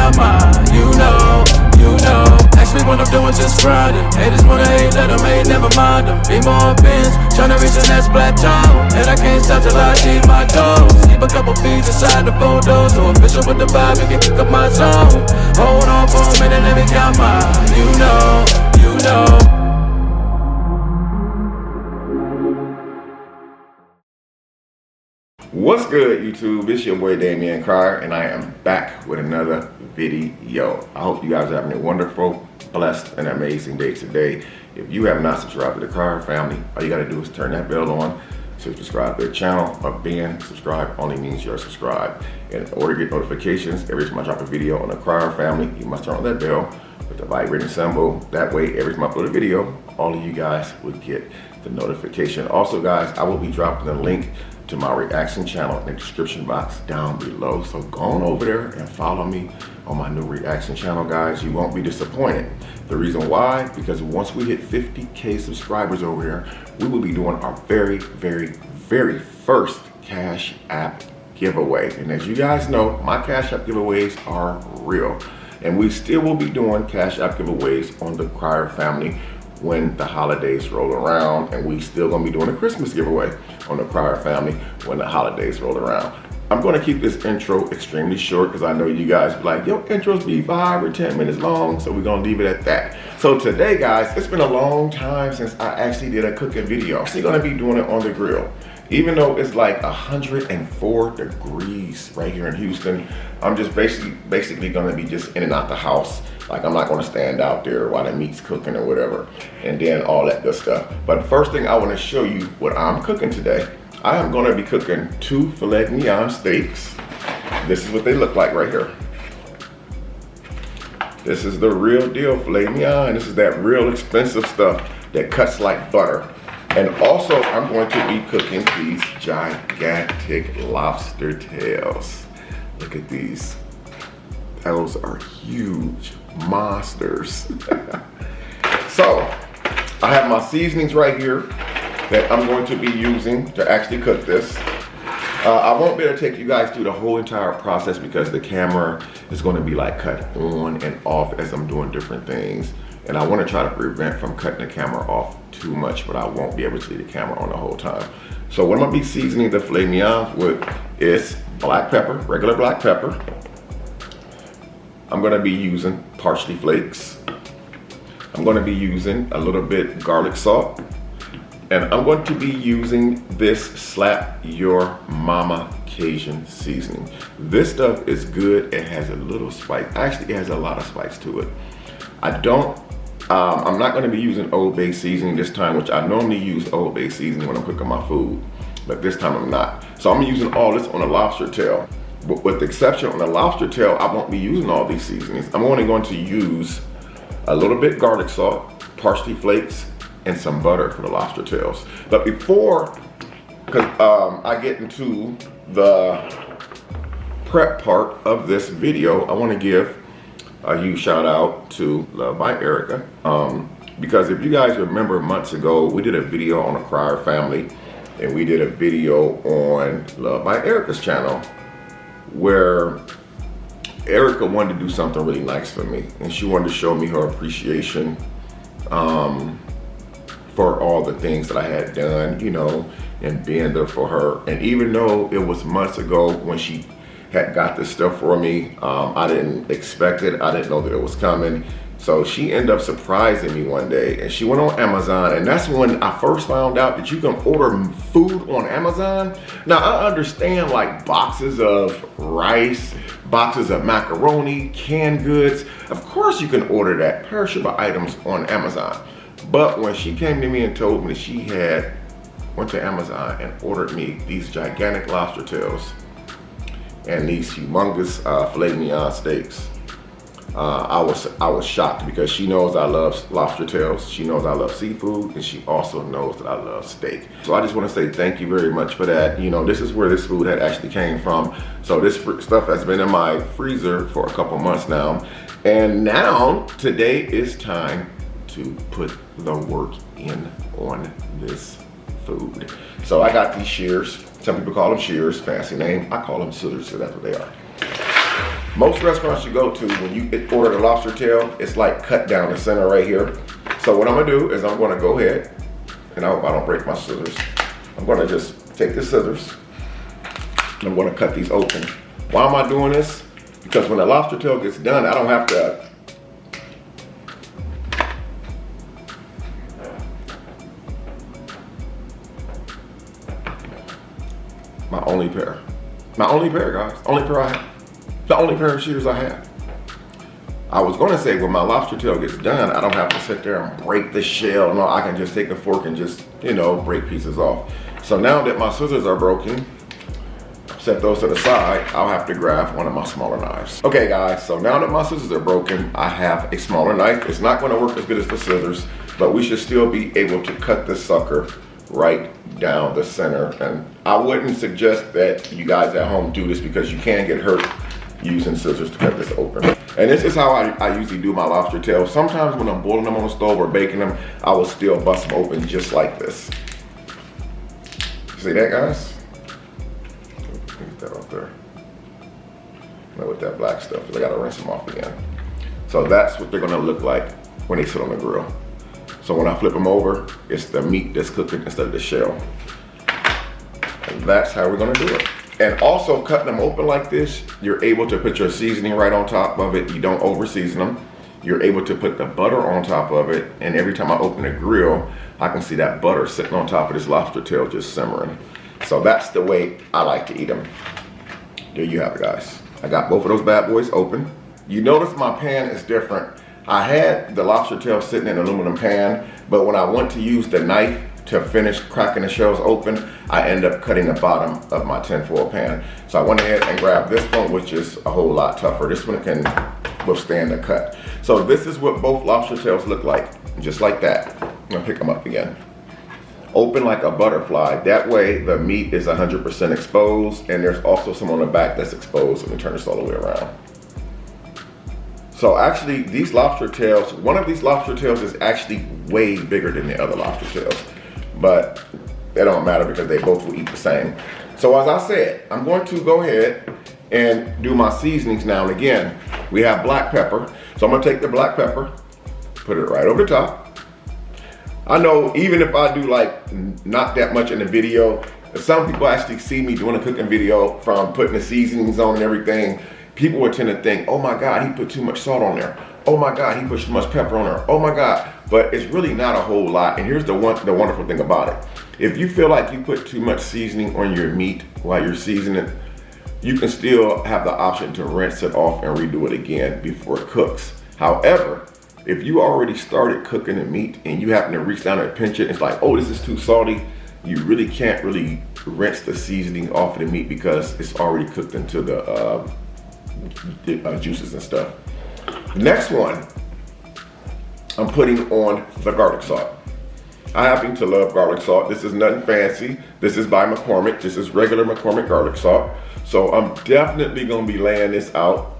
count mine. You know. Ask me what I'm doing, just grinding. Haters wanna hate, let them hate, never mind them. Be more bins, tryna reach the next plateau. And I can't stop till I achieve my goals. Keep a couple feet inside the photos. So official with the vibe, you can kick up my zone. Hold on for a minute, let me count mine. You know. What's good, YouTube? It's your boy Damian Cryer, and I am back with another video. I hope you guys are having a wonderful, blessed, and amazing day today. If you have not subscribed to the Cryer family, all you gotta do is turn that bell on to subscribe to their channel. Or being subscribed only means you're subscribed. In order to get notifications every time I drop a video on the Cryer family, you must turn on that bell with the vibrating symbol. That way, every time I upload a video, all of you guys would get the notification. Also, guys, I will be dropping a link to my reaction channel in the description box down below. So go on over there and follow me on my new reaction channel, guys. You won't be disappointed. The reason why, because once we hit 50K subscribers over there, we will be doing our very first Cash App giveaway. And as you guys know, my Cash App giveaways are real. And we still will be doing Cash App giveaways on the Cryer family when the holidays roll around, and we still gonna be doing a Christmas giveaway on the Cryer family when the holidays roll around. I'm gonna keep this intro extremely short because I know you guys be like, yo, intros be 5 or 10 minutes long, so we're gonna leave it at that. So today, guys, it's been a long time since I actually did a cooking video. I'm actually gonna be doing it on the grill. Even though it's like 104 degrees right here in Houston, I'm just basically gonna be just in and out the house. Like, I'm not gonna stand out there while the meat's cooking or whatever, and then all that good stuff. But the first thing I wanna show you what I'm cooking today. I am gonna be cooking 2 filet mignon steaks. This is what they look like right here. This is the real deal filet mignon. This is that real expensive stuff that cuts like butter. And also, I'm going to be cooking these gigantic lobster tails. Look at these. Those are huge monsters. So, I have my seasonings right here that I'm going to be using to actually cook this. I won't be able to take you guys through the whole entire process because the camera is going to be like cut on and off as I'm doing different things. And I want to try to prevent from cutting the camera off too much, but I won't be able to leave the camera on the whole time. So what I'm gonna be seasoning the filet mignon with is black pepper, regular black pepper. I'm gonna be using parsley flakes. I'm gonna be using a little bit garlic salt. And I'm going to be using this Slap Your Mama Cajun seasoning. This stuff is good. It has a little spice. Actually, it has a lot of spice to it. I'm not gonna be using Old Bay seasoning this time, which I normally use Old Bay seasoning when I'm cooking my food, but this time I'm not. So I'm using all this on a lobster tail. But with the exception on the lobster tail, I won't be using all these seasonings. I'm only going to use a little bit garlic salt, parsley flakes, and some butter for the lobster tails. But before, I get into the prep part of this video, I wanna give a huge shout out to Love by Erica. Because if you guys remember months ago, we did a video on the Cryer family, and we did a video on Love by Erica's channel where Erica wanted to do something really nice for me, and she wanted to show me her appreciation for all the things that I had done, you know, and being there for her. And even though it was months ago when she had got this stuff for me, I didn't expect it. I didn't know that it was coming. So she ended up surprising me one day, and she went on Amazon, and that's when I first found out that you can order food on Amazon. Now, I understand like boxes of rice, boxes of macaroni, canned goods. Of course you can order that, perishable items on Amazon. But when she came to me and told me that she went to Amazon and ordered me these gigantic lobster tails and these humongous filet mignon steaks, I was shocked, because she knows I love lobster tails, she knows I love seafood, and she also knows that I love steak. So I just want to say thank you very much for that. You know, this is where this food had actually came from. So this stuff has been in my freezer for a couple months now, and now today is time to put the work in on this food. So I got these shears. Some people call them shears, fancy name. I call them scissors, so that's what they are. Most restaurants you go to, when you order the lobster tail, it's like cut down the center right here. So what I'm gonna do is I'm gonna go ahead, and I hope I don't break my scissors. I'm gonna just take the scissors, and I'm gonna cut these open. Why am I doing this? Because when the lobster tail gets done, I don't have to my only pair, guys. Only pair I have. The only pair of shears I have. I was gonna say when my lobster tail gets done, I don't have to sit there and break the shell. No, I can just take a fork and just, you know, break pieces off. So now that my scissors are broken, set those to the side, I'll have to grab one of my smaller knives. Okay guys, so now that my scissors are broken, I have a smaller knife. It's not gonna work as good as the scissors, but we should still be able to cut this sucker right down the center. And I wouldn't suggest that you guys at home do this because you can get hurt using scissors to cut this open. And this is how I usually do my lobster tails. Sometimes when I'm boiling them on the stove or baking them, I will still bust them open just like this. See that, guys? Get that up there. Now with that black stuff, I gotta rinse them off again. So that's what they're gonna look like when they sit on the grill. So when I flip them over, it's the meat that's cooking instead of the shell. And that's how we're gonna do it. And also cutting them open like this, you're able to put your seasoning right on top of it. You don't over season them. You're able to put the butter on top of it. And every time I open the grill, I can see that butter sitting on top of this lobster tail just simmering. So that's the way I like to eat them. There you have it, guys. I got both of those bad boys open. You notice my pan is different. I had the lobster tail sitting in an aluminum pan, but when I went to use the knife to finish cracking the shells open, I end up cutting the bottom of my tinfoil pan. So I went ahead and grabbed this one, which is a whole lot tougher. This one can withstand the cut. So this is what both lobster tails look like, just like that. I'm gonna pick them up again. Open like a butterfly. That way the meat is 100% exposed, and there's also some on the back that's exposed. Let me turn this all the way around. So actually these lobster tails, one of these lobster tails is actually way bigger than the other lobster tails, but it don't matter because they both will eat the same. So as I said, I'm going to go ahead and do my seasonings now. And again, we have black pepper. So I'm gonna take the black pepper, put it right over the top. I know even if I do like not that much in the video, some people actually see me doing a cooking video from putting the seasonings on and everything. People would tend to think, oh my God, he put too much salt on there. Oh my God, he put too much pepper on there. Oh my God, but it's really not a whole lot. And here's the wonderful thing about it. If you feel like you put too much seasoning on your meat while you're seasoning, you can still have the option to rinse it off and redo it again before it cooks. However, if you already started cooking the meat and you happen to reach down and pinch it, it's like, oh, this is too salty. You really can't really rinse the seasoning off of the meat because it's already cooked into the juices and stuff. The next one, I'm putting on the garlic salt. I happen to love garlic salt. This is nothing fancy. This is by McCormick. This is regular McCormick garlic salt. So I'm definitely gonna be laying this out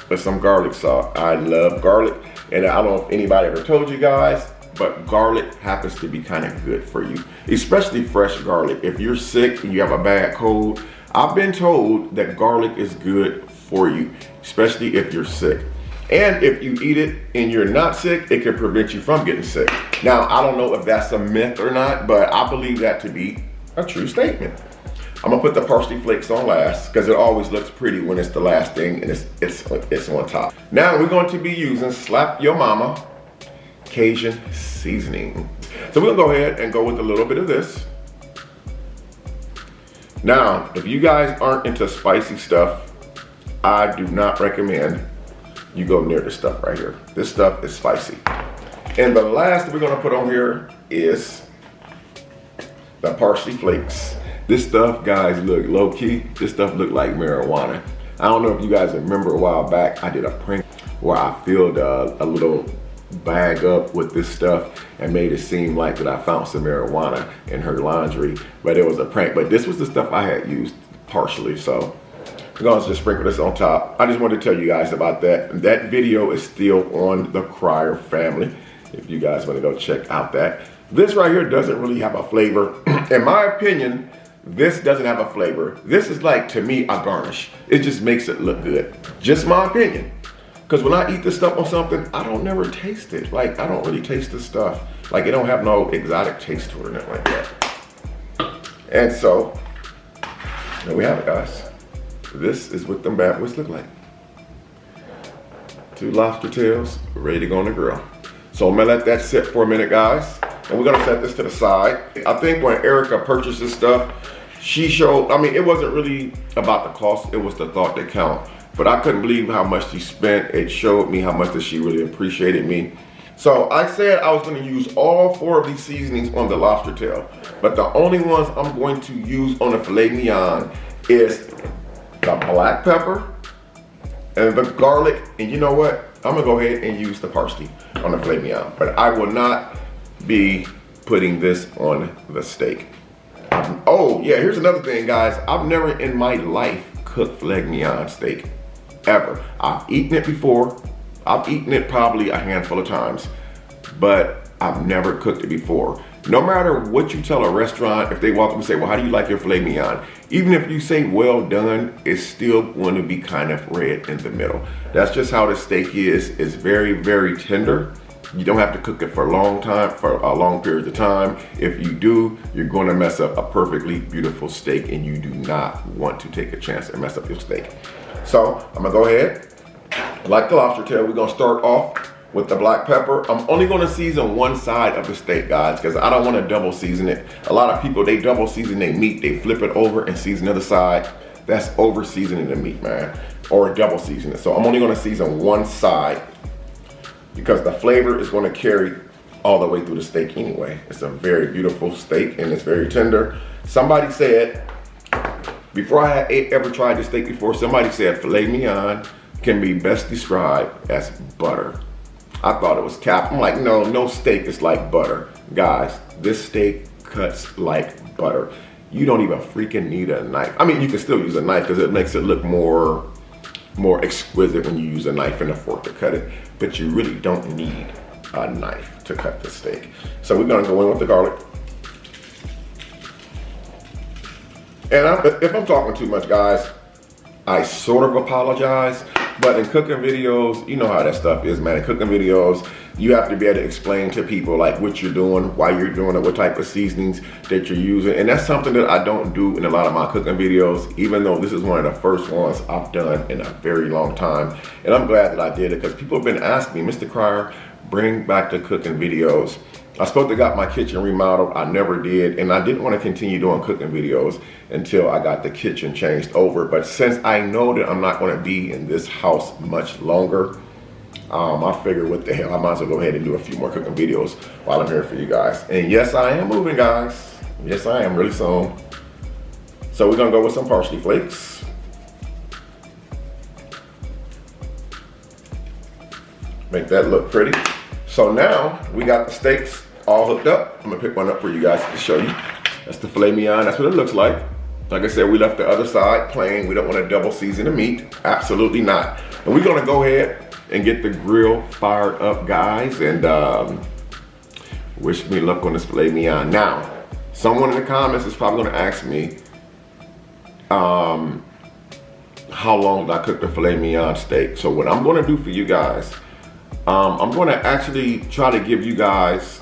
with some garlic salt. I love garlic, and I don't know if anybody ever told you guys, but garlic happens to be kind of good for you, especially fresh garlic. If you're sick and you have a bad cold, I've been told that garlic is good for you, especially if you're sick. And if you eat it and you're not sick, it can prevent you from getting sick. Now, I don't know if that's a myth or not, but I believe that to be a true statement. I'm gonna put the parsley flakes on last because it always looks pretty when it's the last thing and it's on top. Now we're going to be using Slap Your Mama Cajun seasoning. So we're gonna go ahead and go with a little bit of this. Now, if you guys aren't into spicy stuff, I do not recommend you go near this stuff right here. This stuff is spicy. And the last we're gonna put on here is the parsley flakes. This stuff, guys, look low key. This stuff look like marijuana. I don't know if you guys remember a while back, I did a prank where I filled a little bag up with this stuff and made it seem like that I found some marijuana in her laundry, but it was a prank. But this was the stuff I had used partially, so we're gonna just sprinkle this on top. I just wanted to tell you guys about that. That video is still on the Cryer family, if you guys wanna go check out that. This right here doesn't really have a flavor. In my opinion, This doesn't have a flavor. This is like, to me, a garnish. It just makes it look good. Just my opinion. Because when I eat this stuff on something, I don't never taste it. Like, I don't really taste this stuff. Like, it don't have no exotic taste to it or nothing like that. And so, there we have it, guys. This is what them bad boys look like. 2 lobster tails ready to go on the grill. So I'm gonna let that sit for a minute, guys. And we're gonna set this to the side. I think when Erica purchased this stuff, she showed, I mean, it wasn't really about the cost, it was the thought that count. But I couldn't believe how much she spent. It showed me how much that she really appreciated me. So I said I was gonna use all 4 of these seasonings on the lobster tail. But the only ones I'm going to use on the filet mignon is the black pepper and the garlic. And you know what? I'm gonna go ahead and use the parsley on the filet mignon. But I will not be putting this on the steak. Oh yeah, here's another thing, guys. I've never in my life cooked filet mignon steak, ever. I've eaten it before. I've eaten it probably a handful of times, but I've never cooked it before. No matter what you tell a restaurant, if they walk up and say, well, how do you like your filet mignon? Even if you say well done, it's still going to be kind of red in the middle. That's just how the steak is. It's very, very tender. You don't have to cook it for a long time, for a long period of time. If you do, you're going to mess up a perfectly beautiful steak, and you do not want to take a chance and mess up your steak. So I'm gonna go ahead, like the lobster tail, we're gonna start off with the black pepper. I'm only gonna season one side of the steak, guys, because I don't want to double season it. A lot of people, they double season their meat, they flip it over and season the other side. That's over seasoning the meat, man, or double season it. So I'm only gonna season one side, because the flavor is going to carry all the way through the steak anyway. It's a very beautiful steak and it's very tender. Somebody said, before I had ever tried this steak before, somebody said filet mignon can be best described as butter. I thought it was cap. I'm like, no, no steak is like butter. Guys, this steak cuts like butter. You don't even freaking need a knife. I mean, you can still use a knife because it makes it look more exquisite when you use a knife and a fork to cut it, but you really don't need a knife to cut the steak. So we're gonna go in with the garlic. And if I'm talking too much, guys, I sort of apologize, but in cooking videos, you know how that stuff is, man. In cooking videos, you have to be able to explain to people like what you're doing, why you're doing it, what type of seasonings that you're using. And that's something that I don't do in a lot of my cooking videos, even though this is one of the first ones I've done in a very long time. And I'm glad that I did it, because people have been asking me, Mr. Cryer, bring back the cooking videos. I was supposed to got my kitchen remodeled. I never did, and I didn't want to continue doing cooking videos until I got the kitchen changed over. But since I know that I'm not going to be in this house much longer, I figured, what the hell, I might as well go ahead and do a few more cooking videos while I'm here for you guys. And yes, I am moving, guys. Yes, I am, really soon. So we're gonna go with some parsley flakes. Make that look pretty. So now we got the steaks all hooked up. I'm gonna pick one up for you guys to show you. That's the filet mignon, that's what it looks like. Like I said, we left the other side plain. We don't want to double season the meat, absolutely not. And we're gonna go ahead and get the grill fired up, guys, and wish me luck on this filet mignon. Now, someone in the comments is probably gonna ask me, how long did I cook the filet mignon steak? So what I'm gonna do for you guys, I'm gonna actually try to give you guys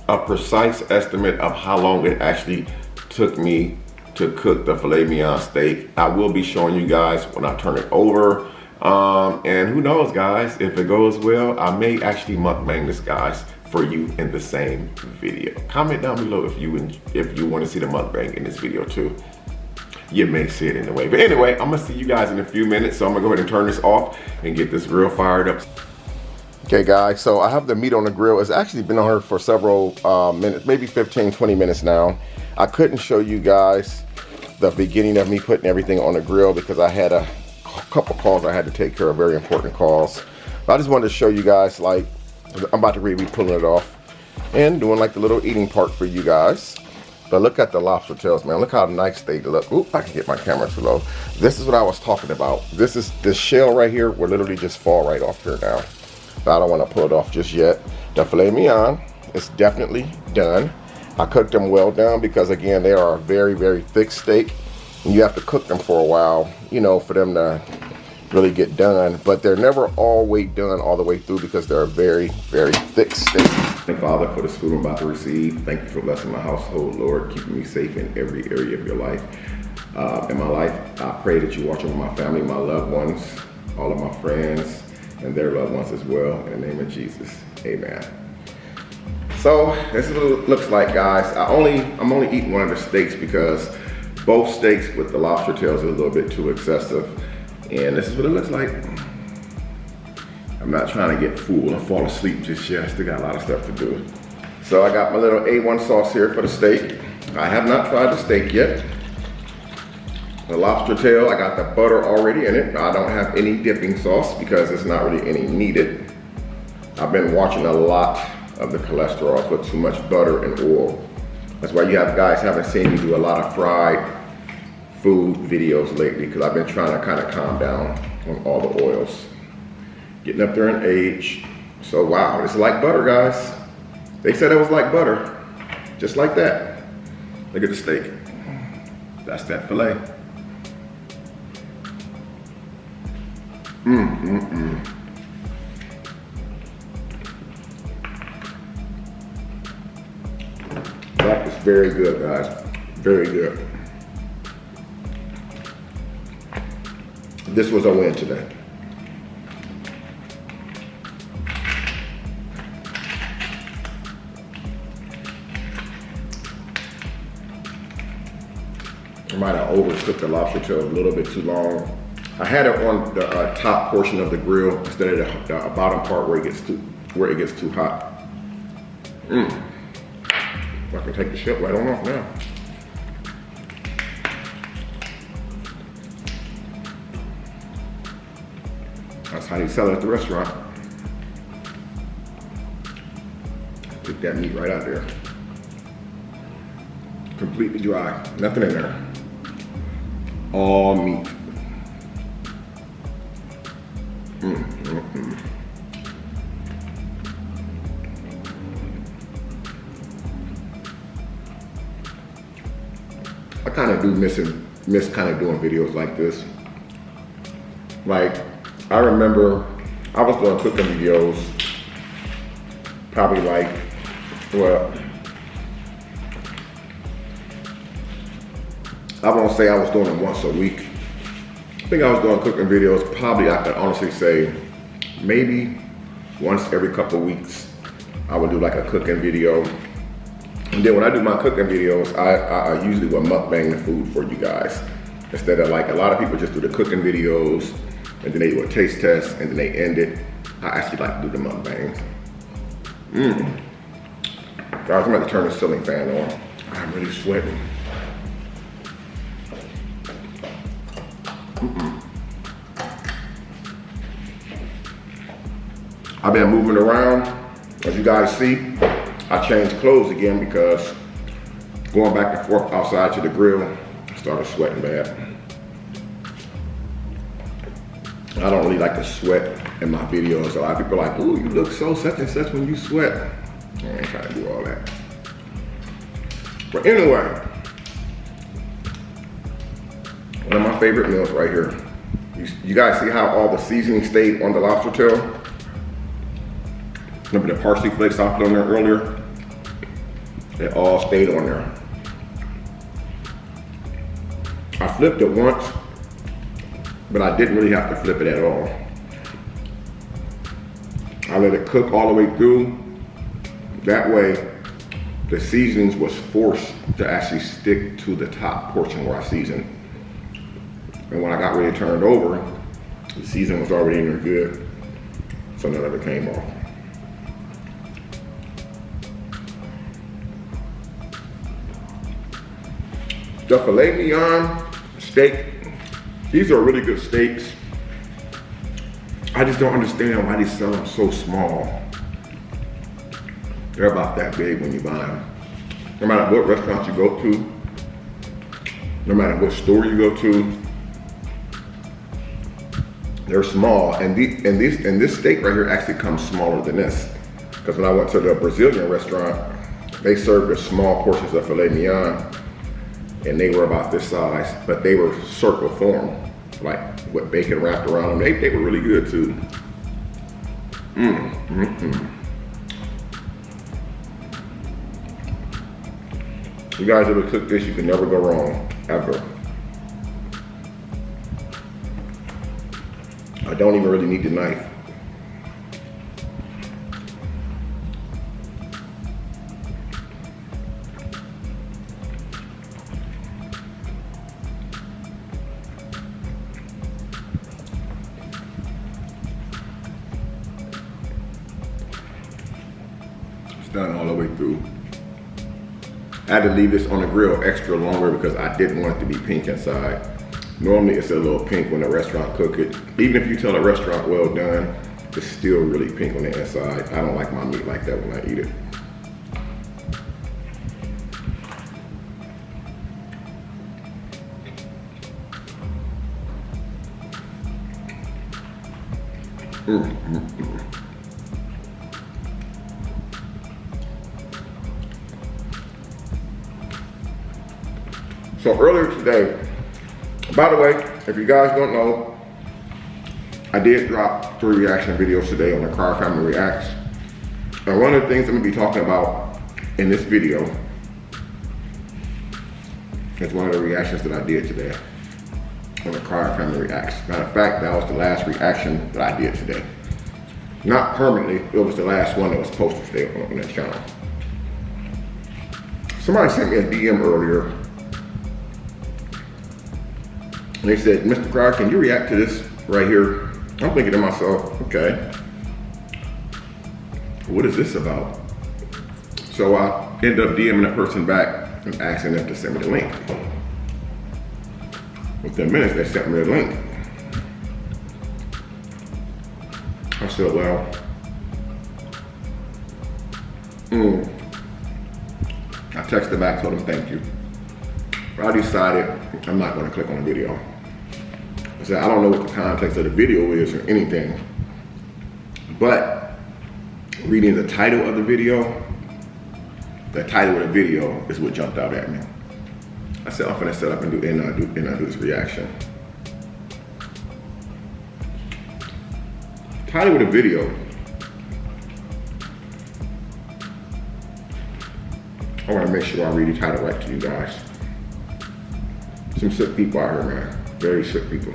a precise estimate of how long it actually took me to cook the filet mignon steak. I will be showing you guys when I turn it over. And who knows, guys, if it goes well, I may actually mukbang this, guys, for you in the same video. Comment down below if you want to see the mukbang in this video too. You may see it in the way. But anyway, I'm gonna see you guys in a few minutes, so I'm gonna go ahead and turn this off and get this grill fired up. Okay, guys, so I have the meat on the grill. It's actually been on here for several minutes, maybe 15, 20 minutes now. I couldn't show you guys the beginning of me putting everything on the grill because I had a couple calls I had to take care of, very important calls. But I just wanted to show you guys, like, I'm about to really be pulling it off and doing like the little eating part for you guys. But look at the lobster tails, man. Look how nice they look. Oop, I can get my camera too low. This is what I was talking about. This shell right here will literally just fall right off here now. But I don't want to pull it off just yet. The filet mignon is definitely done. I cooked them well done because again, they are a very, very thick steak. And you have to cook them for a while, you know, for them to really get done. But they're never all way done all the way through because they're a very, very thick steak. Thank Father for this food I'm about to receive. Thank you for blessing my household, Lord, keeping me safe in every area of your life. In my life, I pray that you watch over my family, my loved ones, all of my friends, and their loved ones as well. In the name of Jesus, amen. So this is what it looks like, guys. I'm only eating one of the steaks because both steaks with the lobster tails are a little bit too excessive. And this is what it looks like. I'm not trying to get full and fall asleep just yet. I still got a lot of stuff to do. So I got my little A1 sauce here for the steak. I have not tried the steak yet. The lobster tail, I got the butter already in it. I don't have any dipping sauce because it's not really any needed. I've been watching a lot of the cholesterol with too much butter and oil. That's why you guys haven't seen me do a lot of fried food videos lately because I've been trying to kind of calm down on all the oils. Getting up there in age. So wow, it's like butter, guys. They said it was like butter, just like that. Look at the steak. That's that filet. That is very good, guys. Very good. This was a win today. I might have overcooked the lobster tail a little bit too long. I had it on the top portion of the grill instead of the bottom part where it gets too hot. I can take the shit right on off now. That's how they sell it at the restaurant. Take that meat right out there. Completely dry, nothing in there. All meat. I kind of do miss kind of doing videos like this. Like, I remember I was doing cooking videos probably like, well, I won't say I was doing them once a week. I think I was doing cooking videos probably, I could honestly say, maybe once every couple of weeks, I would do like a cooking video. And then when I do my cooking videos, I usually will mukbang the food for you guys. Instead of like, a lot of people just do the cooking videos, and then they do a taste test, and then they end it. I actually like to do the mukbangs. Guys, I'm about to turn the ceiling fan on. I'm really sweating. I've been moving around. As you guys see, I changed clothes again because going back and forth outside to the grill, I started sweating bad. I don't really like to sweat in my videos. A lot of people are like, ooh, you look so such and such when you sweat. I ain't trying to do all that. But anyway, one of my favorite meals right here. You guys see how all the seasoning stayed on the lobster tail? Remember the parsley flakes I put on there earlier? They all stayed on there. I flipped it once, but I didn't really have to flip it at all. I let it cook all the way through. That way, the seasonings was forced to actually stick to the top portion where I seasoned. And when I got ready to turn it over, the seasoning was already in there good, so none of it came off. The filet mignon steak, these are really good steaks. I just don't understand why they sell them so small. They're about that big when you buy them. No matter what restaurant you go to, no matter what store you go to, they're small. And this steak right here actually comes smaller than this. Because when I went to the Brazilian restaurant, They served us small portions of filet mignon, and they were about this size, but they were circle form, like with bacon wrapped around them. They were really good too. You guys ever cook this, you can never go wrong, ever. I don't even really need the knife. It's done all the way through. I had to leave this on the grill extra longer because I didn't want it to be pink inside. Normally it's a little pink when the restaurant cook it. Even if you tell a restaurant well done, it's still really pink on the inside. I don't like my meat like that when I eat it. So earlier today, by the way, if you guys don't know, I did drop 3 reaction videos today on the Car Family Reacts. And one of the things I'm gonna be talking about in this video is one of the reactions that I did today on the Car Family Reacts. Matter of fact, that was the last reaction that I did today. Not permanently, it was the last one that was posted today on that channel. Somebody sent me a DM earlier. And they said, Mr. Crowd, can you react to this right here? I'm thinking to myself, okay, what is this about? So I ended up DMing that person back and asking them to send me the link. Within minutes, they sent me the link. I said, well, I texted back, told them thank you. But I decided I'm not going to click on the video. I said, I don't know what the context of the video is or anything, but reading the title of the video is what jumped out at me. I said, I'm gonna set up and do this reaction. Title of the video. I want to make sure I read the title right to you guys. Some sick people out here, man. Very sick people.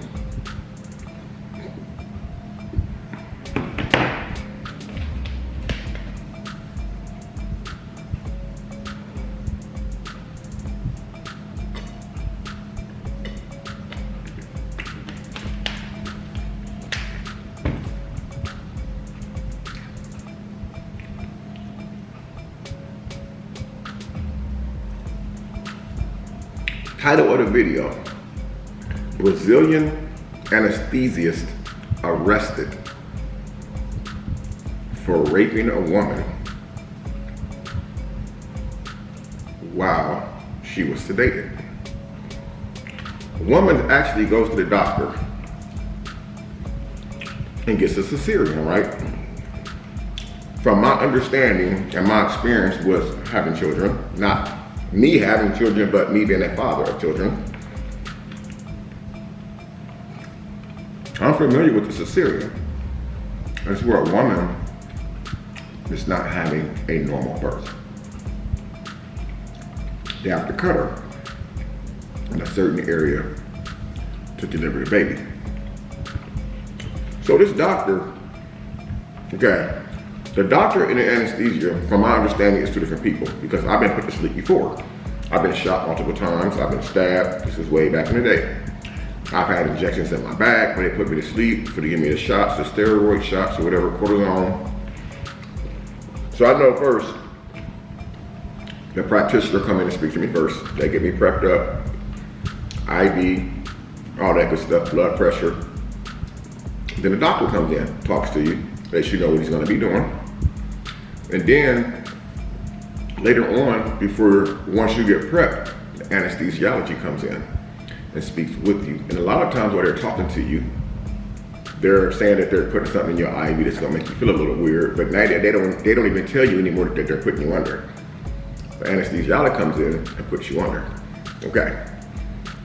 Title of the video: Brazilian anesthesiast arrested for raping a woman while she was sedated. A woman actually goes to the doctor and gets a cesarean, right? From my understanding and my experience with having children, not me having children, but me being a father of children, I'm familiar with the cesarean. It's where a woman is not having a normal birth. They have to cut her in a certain area to deliver the baby. So this doctor, okay, the doctor and the anesthesia, from my understanding, is 2 different people, because I've been put to sleep before. I've been shot multiple times, I've been stabbed. This is way back in the day. I've had injections in my back when they put me to sleep, for to give me the shots, the steroid shots or whatever, cortisone. So I know first, the practitioner come in and speak to me first. They get me prepped up, IV, all that good stuff, blood pressure. Then the doctor comes in, talks to you, lets you know what he's gonna be doing. And then later on, once you get prepped, the anesthesiology comes in and speaks with you. And a lot of times while they're talking to you, they're saying that they're putting something in your IV that's gonna make you feel a little weird, but now they don't even tell you anymore that they're putting you under. the anesthesiologist comes in and puts you under. Okay.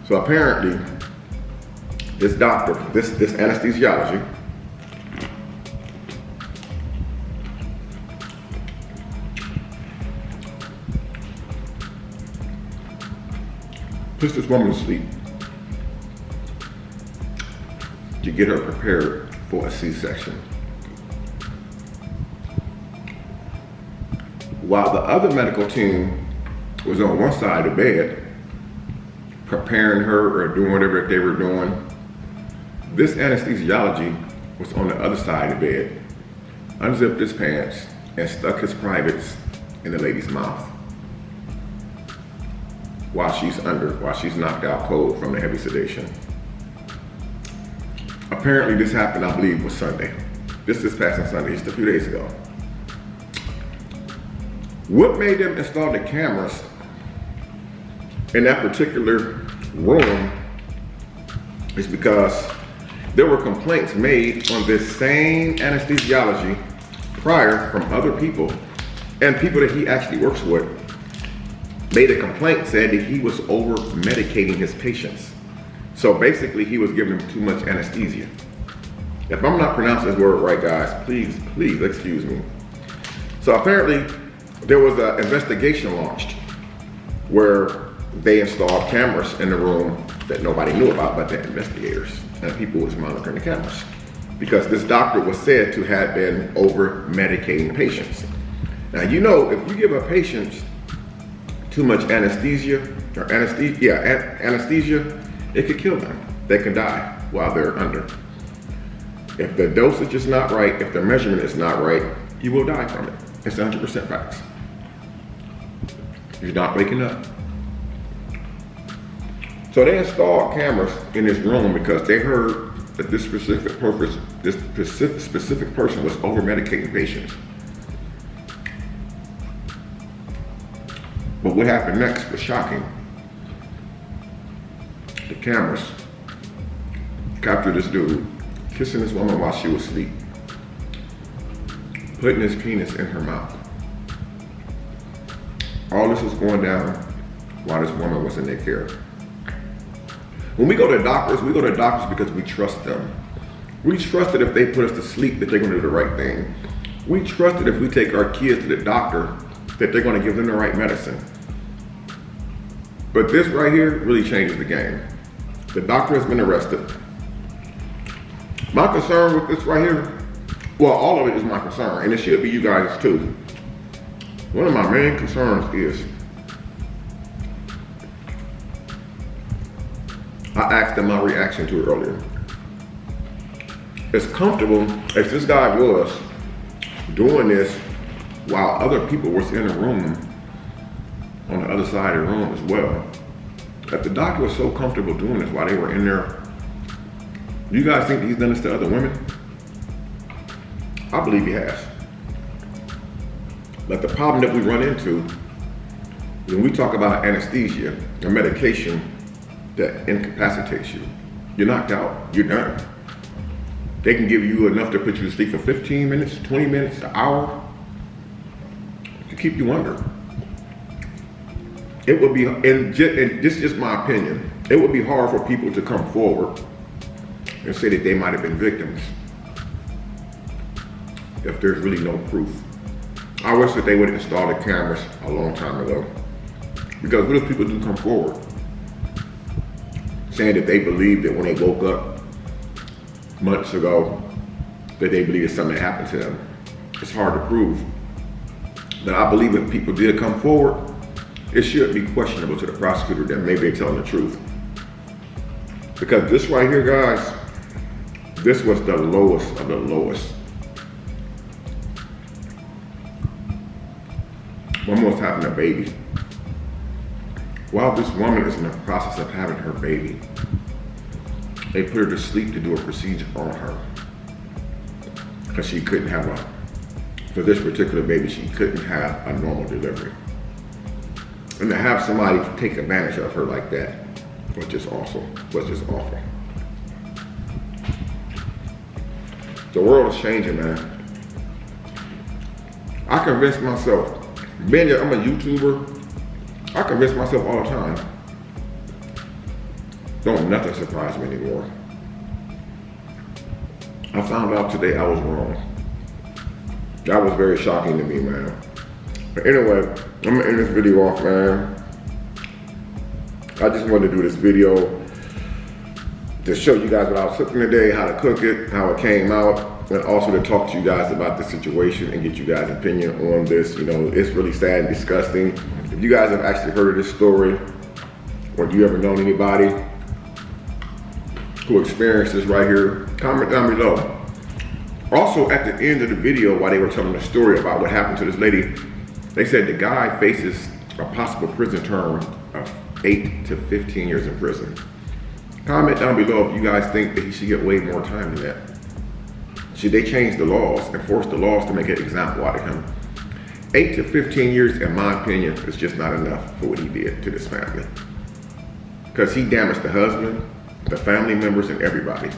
So apparently, this doctor, this anesthesiology, puts this woman to sleep to get her prepared for a C-section. While the other medical team was on one side of the bed, preparing her or doing whatever they were doing, this anesthesiology was on the other side of the bed, unzipped his pants and stuck his privates in the lady's mouth while she's knocked out cold from the heavy sedation. Apparently this happened, I believe, was Sunday. This past Sunday, just a few days ago. What made them install the cameras in that particular room is because there were complaints made on this same anesthesiology prior from other people, and people that he actually works with made a complaint, said that he was over medicating his patients. So basically he was giving them too much anesthesia. If I'm not pronouncing this word right, guys, please excuse me. So apparently there was an investigation launched where they installed cameras in the room that nobody knew about but the investigators, and people was monitoring the cameras because this doctor was said to have been over medicating patients. Now, you know, if you give a patient too much anesthesia, it could kill them. They could die while they're under. If the dosage is not right, if the measurement is not right, you will die from it. It's 100% facts. You're not waking up. So they installed cameras in this room because they heard that this specific person was over medicating patients. But what happened next was shocking. The cameras captured this dude kissing this woman while she was asleep, putting his penis in her mouth. All this was going down while this woman was in their care. When we go to doctors because we trust them. We trust that if they put us to sleep that they're gonna do the right thing. We trust that if we take our kids to the doctor that they're gonna give them the right medicine. But this right here really changes the game. The doctor has been arrested. My concern with this right here, well, all of it is my concern, and it should be you guys too. One of my main concerns is, I asked them my reaction to it earlier. As comfortable as this guy was doing this while other people were in the room, on the other side of the room as well, if the doctor was so comfortable doing this while they were in there, do you guys think he's done this to other women? I believe he has. But the problem that we run into when we talk about anesthesia, a medication that incapacitates you, you're knocked out, you're done. They can give you enough to put you to sleep for 15 minutes, 20 minutes, an hour, to keep you under. It would be, and this is just my opinion, it would be hard for people to come forward and say that they might have been victims if there's really no proof. I wish that they would have installed the cameras a long time ago. Because what if people do come forward saying that they believe that when they woke up months ago, that they believe that something happened to them? It's hard to prove. But I believe if people did come forward, it should be questionable to the prosecutor that maybe they're telling the truth. Because this right here, guys, this was the lowest of the lowest. Woman was having a baby. While this woman is in the process of having her baby, they put her to sleep to do a procedure on her. Because she couldn't have for this particular baby, she couldn't have a normal delivery. And to have somebody take advantage of her like that was just awful. The world is changing, man. I convinced myself, I'm a YouTuber, I convince myself all the time. Don't nothing surprise me anymore. I found out today I was wrong. That was very shocking to me, man. But anyway, I'm gonna end this video off, man. I just wanted to do this video to show you guys what I was cooking today, how to cook it, how it came out, and also to talk to you guys about the situation and get you guys' opinion on this. You know, it's really sad and disgusting. If you guys have actually heard of this story, or do you ever known anybody who experienced this right here, comment down below. Also, at the end of the video, while they were telling the story about what happened to this lady, they said the guy faces a possible prison term of 8 to 15 years in prison. Comment down below if you guys think that he should get way more time than that. Should they change the laws and force the laws to make an example out of him? 8 to 15 years, in my opinion, is just not enough for what he did to this family. Because he damaged the husband, the family members, and everybody.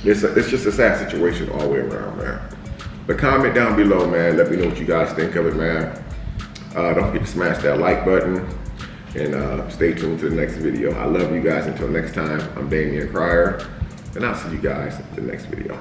It's just a sad situation all the way around, man. But comment down below, man. Let me know what you guys think of it, man. Don't forget to smash that like button. And stay tuned to the next video. I love you guys. Until next time, I'm Damian Cryer. And I'll see you guys in the next video.